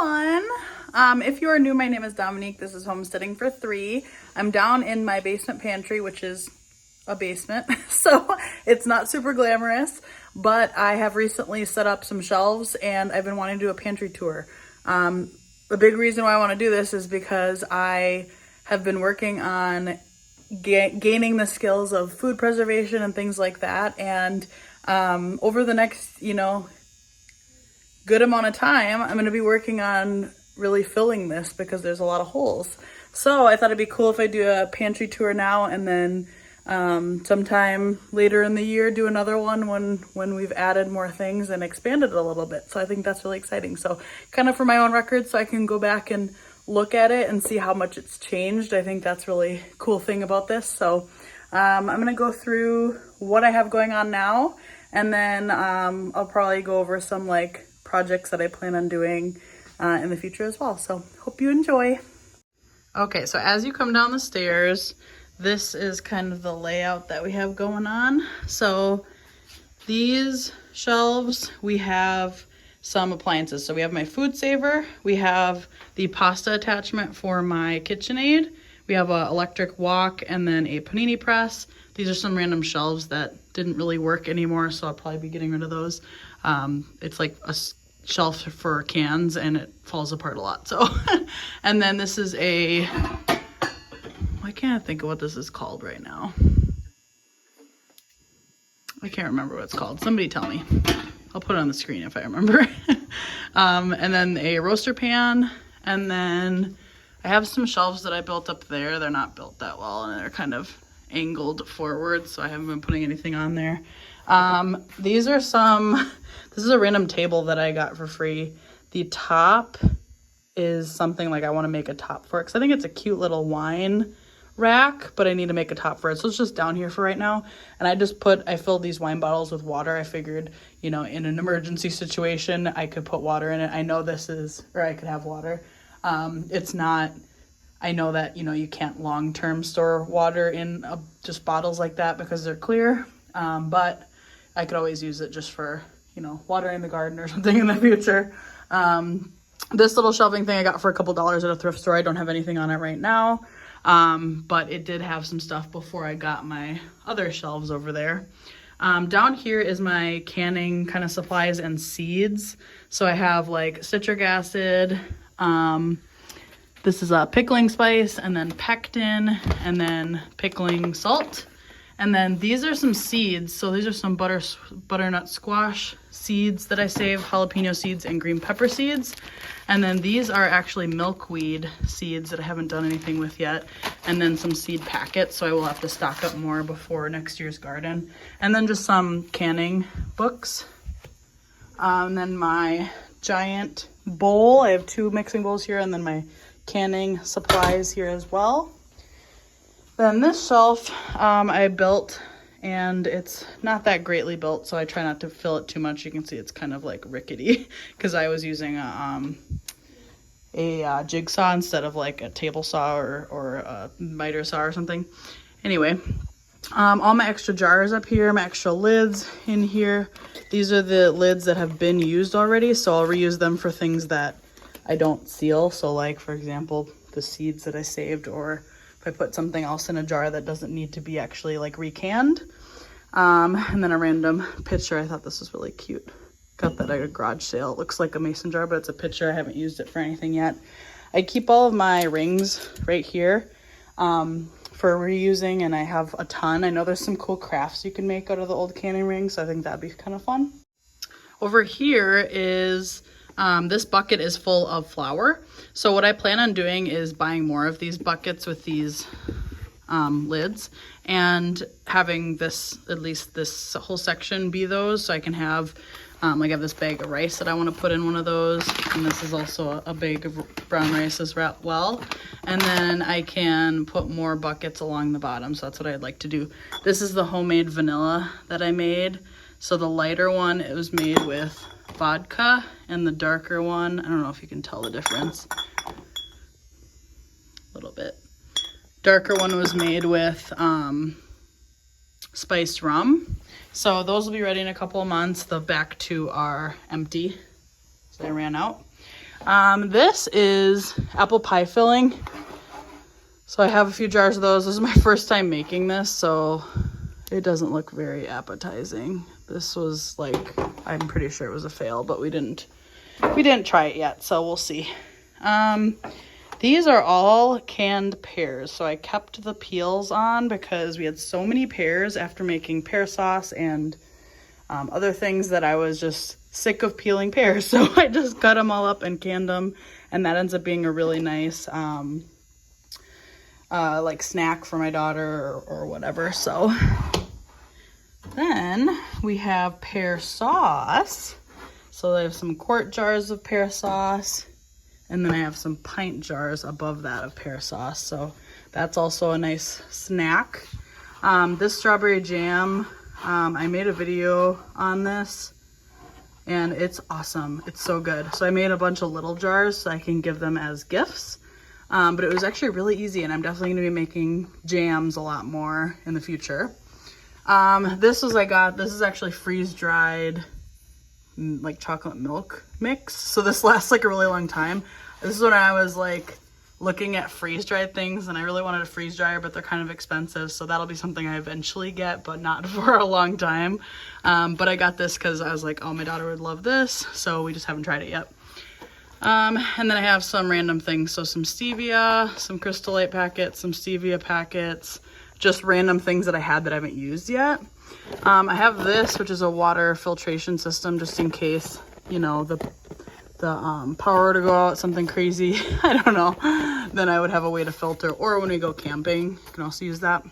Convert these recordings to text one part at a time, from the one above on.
everyone. If you are new, my name is Dominique. This is Homesteading for Three. I'm down in my basement pantry, which is a basement, so it's not super glamorous, but I have recently set up some shelves and I've been wanting to do a pantry tour. The big reason why I want to do this is because I have been working on gaining the skills of food preservation and things like that, and over the next, good amount of time, I'm going to be working on really filling this because there's a lot of holes. So I thought it'd be cool if I do a pantry tour now and then sometime later in the year do another one when we've added more things and expanded it a little bit. So I think that's really exciting. So kind of for my own record, so I can go back and look at it and see how much it's changed. I think that's really cool thing about this. So I'm going to go through what I have going on now, and then I'll probably go over some projects that I plan on doing in the future as well. So hope you enjoy. Okay, so as you come down the stairs, this is kind of the layout that we have going on. So these shelves, we have some appliances. So we have my food saver, we have the pasta attachment for my KitchenAid, we have an electric wok, and then a panini press. These are some random shelves that didn't really work anymore, so I'll probably be getting rid of those. It's like a shelf for cans and it falls apart a lot. So, and then this is I can't think of what this is called right now. I can't remember what it's called. Somebody tell me. I'll put it on the screen if I remember. And then a roaster pan. And then I have some shelves that I built up there. They're not built that well and they're kind of angled forward, so I haven't been putting anything on there. This is a random table that I got for free. The top is something like I want to make a top for it because I think it's a cute little wine rack, but I need to make a top for it. So it's just down here for right now. And I filled these wine bottles with water. I figured, in an emergency situation, I could put water in it. I know I could have water. I know that, you can't long-term store water in just bottles like that because they're clear. But I could always use it just for, watering the garden or something in the future. This little shelving thing I got for a couple dollars at a thrift store. I don't have anything on it right now. But it did have some stuff before I got my other shelves over there. Down here is my canning kind of supplies and seeds. So I have citric acid, this is a pickling spice, and then pectin, and then pickling salt. And then these are some seeds. So these are some butternut squash seeds that I saved, jalapeno seeds, and green pepper seeds. And then these are actually milkweed seeds that I haven't done anything with yet. And then some seed packets, so I will have to stock up more before next year's garden. And then just some canning books. And then my giant bowl. I have 2 mixing bowls here, and then my canning supplies here as well. Then this shelf I built, and it's not that greatly built, so I try not to fill it too much. You can see it's kind of rickety because I was using a jigsaw instead of a table saw or a miter saw or something. Anyway, all my extra jars up here, my extra lids in here. These are the lids that have been used already, so I'll reuse them for things that I don't seal. So for example, the seeds that I saved, or if I put something else in a jar that doesn't need to be actually recanned. And then a random pitcher. I thought this was really cute. Got that at a garage sale. It looks like a mason jar, but it's a pitcher. I haven't used it for anything yet. I keep all of my rings right here for reusing, and I have a ton. I know there's some cool crafts you can make out of the old canning rings, so I think that'd be kind of fun. Over here is this bucket is full of flour. So what I plan on doing is buying more of these buckets with these lids and having at least this whole section be those, so I can have I have this bag of rice that I want to put in one of those, and this is also a bag of brown rice as well. And then I can put more buckets along the bottom, so that's what I'd like to do. This is the homemade vanilla that I made. So the lighter one, it was made with vodka, and the darker one, I don't know if you can tell the difference. A little bit. Darker one was made with spiced rum. So those will be ready in a couple of months. The back 2 are empty, so I ran out. This is apple pie filling. So I have a few jars of those. This is my first time making this, so it doesn't look very appetizing. This was like, I'm pretty sure it was a fail, but we didn't try it yet, so we'll see. These are all canned pears. So I kept the peels on because we had so many pears after making pear sauce and other things that I was just sick of peeling pears. So I just cut them all up and canned them, and that ends up being a really nice like snack for my daughter or whatever. So then we have pear sauce. So I have some quart jars of pear sauce, and then I have some pint jars above that of pear sauce. So that's also a nice snack. This strawberry jam, I made a video on this, and it's awesome. It's so good. So I made a bunch of little jars so I can give them as gifts. But it was actually really easy, and I'm definitely going to be making jams a lot more in the future. This is actually freeze-dried like chocolate milk mix. So this lasts like a really long time. This is when I was like looking at freeze-dried things, and I really wanted a freeze dryer, but they're kind of expensive. So that'll be something I eventually get, but not for a long time. But I got this because I was like, oh, my daughter would love this. So we just haven't tried it yet. And then I have some random things. So some stevia, some Crystal Light packets, some stevia packets, just random things that I had that I haven't used yet. I have this, which is a water filtration system, just in case, you know, the power to go out, something crazy, I don't know, then I would have a way to filter. Or when we go camping, you can also use that.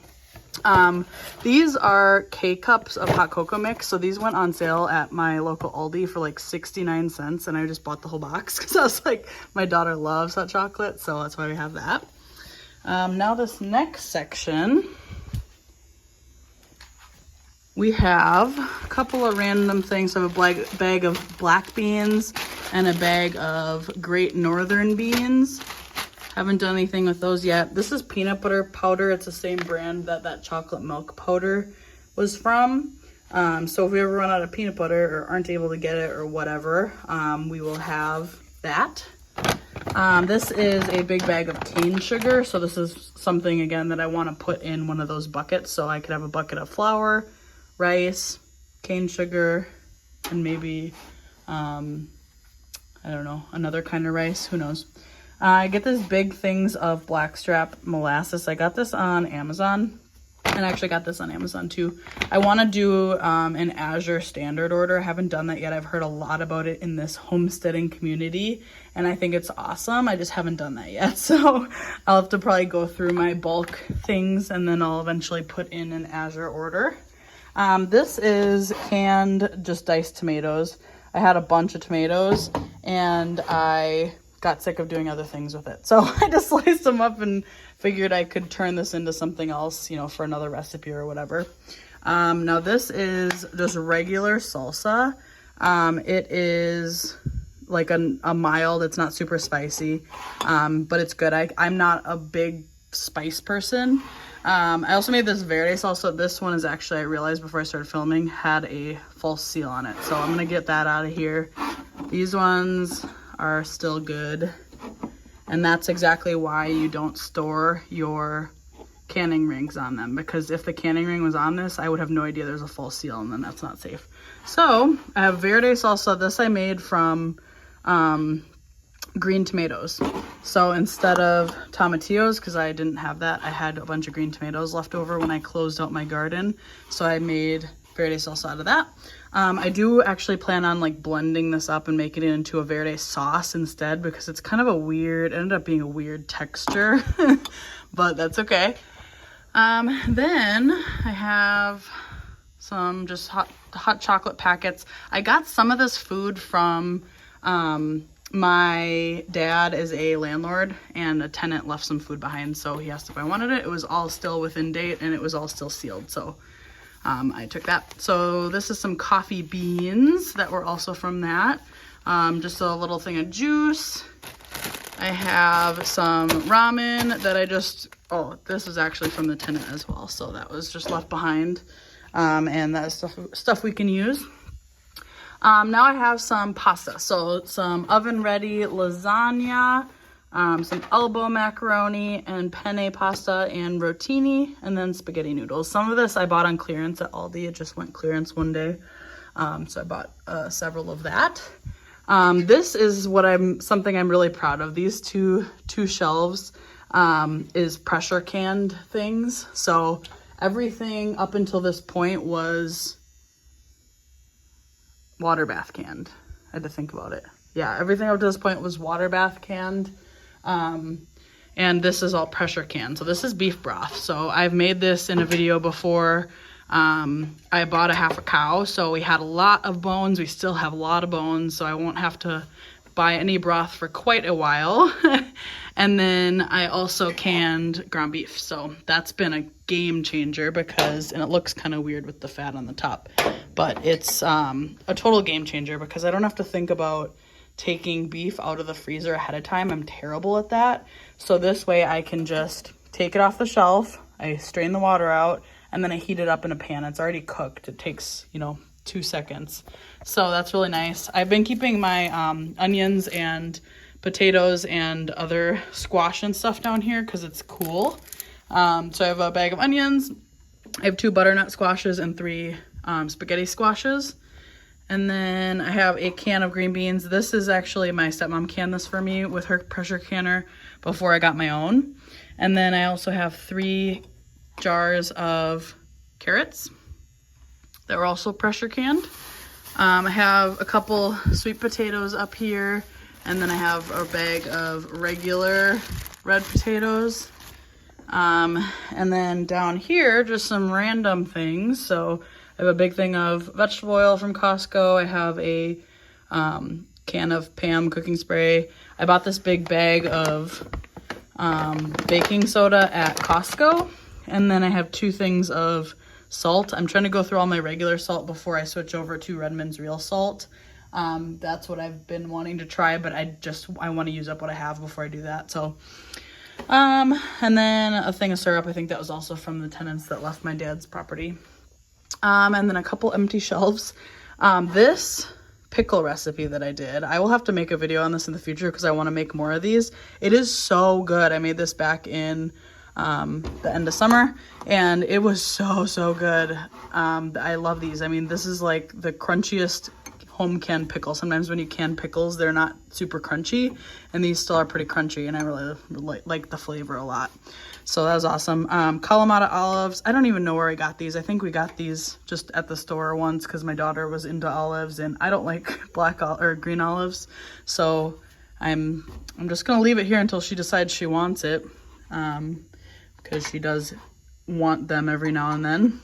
These are K-cups of hot cocoa mix. So these went on sale at my local Aldi for like 69 cents, and I just bought the whole box because I was like, my daughter loves hot chocolate, so that's why we have that. Now this next section, we have a couple of random things. I have a bag of black beans and a bag of Great Northern beans. Haven't done anything with those yet. This is peanut butter powder. It's the same brand that chocolate milk powder was from. So if we ever run out of peanut butter or aren't able to get it or whatever, we will have that. This is a big bag of cane sugar. So this is something, again, that I want to put in one of those buckets. So I could have a bucket of flour, rice, cane sugar, and maybe, I don't know, another kind of rice. Who knows? I get these big things of blackstrap molasses. I got this on Amazon, and I actually got this on Amazon too. I want to do an Azure standard order. I haven't done that yet. I've heard a lot about it in this homesteading community, and I think it's awesome. I just haven't done that yet. So I'll have to probably go through my bulk things, and then I'll eventually put in an Azure order. This is canned, just diced tomatoes. I had a bunch of tomatoes, and I got sick of doing other things with it. So I just sliced them up and figured I could turn this into something else, you know, for another recipe or whatever. Now this is just regular salsa. It is like a mild, it's not super spicy, but it's good. I'm not a big spice person. I also made this verde salsa. This one is actually, I realized before I started filming, had a false seal on it. So I'm gonna get that out of here. These ones are still good, and that's exactly why you don't store your canning rings on them, because if the canning ring was on this, I would have no idea there's a false seal, and then that's not safe. So I have verde salsa. This I made from green tomatoes. So instead of tomatillos, because I didn't have that, I had a bunch of green tomatoes left over when I closed out my garden, so I made verde salsa out of that. I do actually plan on like blending this up and making it into a verde sauce instead, because it's kind of it ended up being a weird texture, but that's okay. Then I have some just hot chocolate packets. I got some of this food from, my dad is a landlord, and a tenant left some food behind, so he asked if I wanted it. It was all still within date, and it was all still sealed, so I took that. So this is some coffee beans that were also from that. Just a little thing of juice. I have some ramen that this is actually from the tenant as well, so that was just left behind, and that's stuff we can use. Now I have some pasta. So some oven ready lasagna, some elbow macaroni and penne pasta and rotini, and then spaghetti noodles. Some of this I bought on clearance at Aldi. It just went clearance one day. So I bought several of that. This is something I'm really proud of. These two shelves is pressure canned things. So everything up until this point was water bath canned. I had to think about it. Yeah, everything up to this point was water bath canned. And this is all pressure canned. So this is beef broth. So I've made this in a video before. I bought a half a cow, so we had a lot of bones. We still have a lot of bones, so I won't have to buy any broth for quite a while. And then I also canned ground beef. So that's been a game changer and it looks kind of weird with the fat on the top, but it's a total game changer because I don't have to think about taking beef out of the freezer ahead of time. I'm terrible at that. So this way I can just take it off the shelf. I strain the water out and then I heat it up in a pan. It's already cooked. It takes, 2 seconds. So that's really nice. I've been keeping my onions and potatoes and other squash and stuff down here because it's cool. So I have a bag of onions. I have 2 butternut squashes and 3 spaghetti squashes. And then I have a can of green beans. This is actually my stepmom canned this for me with her pressure canner before I got my own. And then I also have 3 jars of carrots that were also pressure canned. I have a couple sweet potatoes up here, and then I have a bag of regular red potatoes. And then down here, just some random things. So I have a big thing of vegetable oil from Costco. I have a can of Pam cooking spray. I bought this big bag of baking soda at Costco. And then I have 2 things of salt. I'm trying to go through all my regular salt before I switch over to Redmond's real salt. That's what I've been wanting to try, but I want to use up what I have before I do that. So, and then a thing of syrup. I think that was also from the tenants that left my dad's property. And then a couple empty shelves. This pickle recipe that I did, I will have to make a video on this in the future because I want to make more of these. It is so good. I made this back in the end of summer and it was so good. I love these. I mean, this is like the crunchiest home canned pickle. Sometimes when you can pickles, they're not super crunchy, and these still are pretty crunchy, and I really like the flavor a lot. So that was awesome. Kalamata olives. I don't even know where I got these. I think we got these just at the store once because my daughter was into olives and I don't like green olives. So I'm just gonna leave it here until she decides she wants it. Because she does want them every now and then.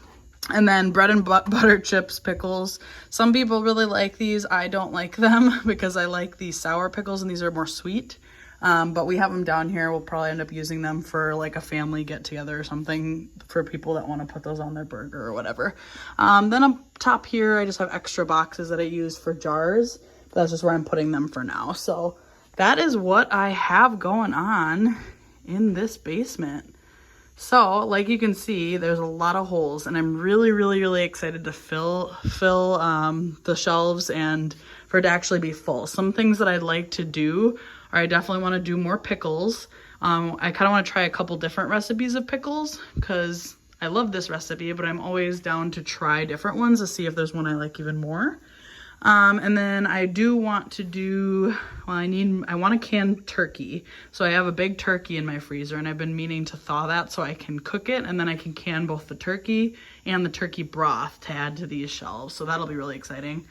And then bread and butter chips pickles. Some people really like these. I don't like them because I like the sour pickles and these are more sweet. But we have them down here. We'll probably end up using them for like a family get together or something for people that want to put those on their burger or whatever. Then up top here, I just have extra boxes that I use for jars. But that's just where I'm putting them for now. So that is what I have going on in this basement. So like you can see, there's a lot of holes and I'm really excited to fill the shelves and for it to actually be full. Some things that I'd like to do are I definitely want to do more pickles. I kind of want to try a couple different recipes of pickles because I love this recipe, but I'm always down to try different ones to see if there's one I like even more. And then I do want to do, I want to can turkey. So I have a big turkey in my freezer and I've been meaning to thaw that so I can cook it and then I can can both the turkey and the turkey broth to add to these shelves. So that'll be really exciting.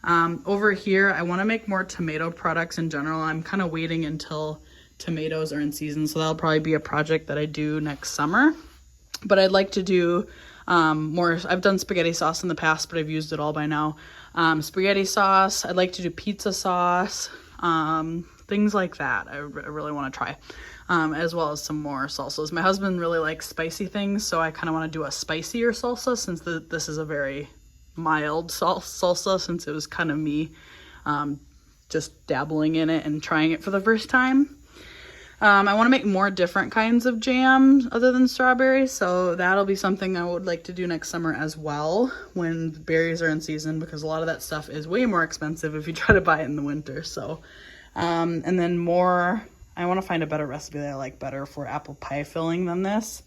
Over here, I want to make more tomato products in general. I'm kind of waiting until tomatoes are in season. So that'll probably be a project that I do next summer. But I'd like to do more. I've done spaghetti sauce in the past, but I've used it all by now. Spaghetti sauce. I'd like to do pizza sauce, things like that. I really want to try, as well as some more salsas. My husband really likes spicy things, so I kind of want to do a spicier salsa since this is a very mild salsa, since it was kind of me just dabbling in it and trying it for the first time. I want to make more different kinds of jams other than strawberry, so that'll be something I would like to do next summer as well when the berries are in season, because a lot of that stuff is way more expensive if you try to buy it in the winter. So, and then more, I want to find a better recipe that I like better for apple pie filling than this,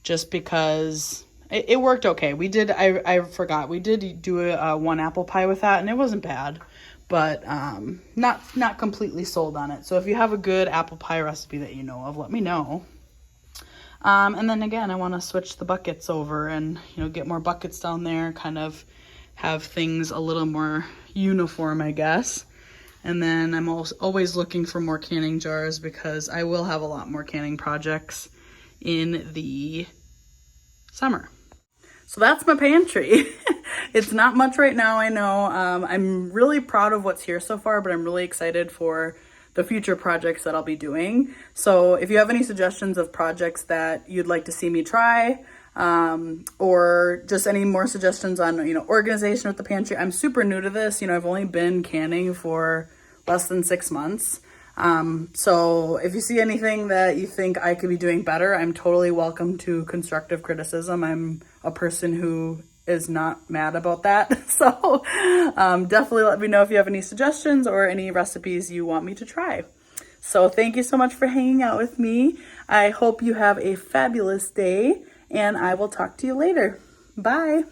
just because it worked okay. We did, I forgot, we did do a one apple pie with that, and it wasn't bad. But not completely sold on it. So if you have a good apple pie recipe that you know of, let me know. And then again, I want to switch the buckets over and, get more buckets down there, kind of have things a little more uniform, I guess. And then I'm always looking for more canning jars, because I will have a lot more canning projects in the summer. So that's my pantry. It's not much right now, I know. I'm really proud of what's here so far, but I'm really excited for the future projects that I'll be doing. So if you have any suggestions of projects that you'd like to see me try, or just any more suggestions on, organization with the pantry. I'm super new to this. I've only been canning for less than 6 months. So if you see anything that you think I could be doing better, I'm totally welcome to constructive criticism. I'm a person who is not mad about that. So definitely let me know if you have any suggestions or any recipes you want me to try. So thank you so much for hanging out with me. I hope you have a fabulous day, and I will talk to you later. Bye.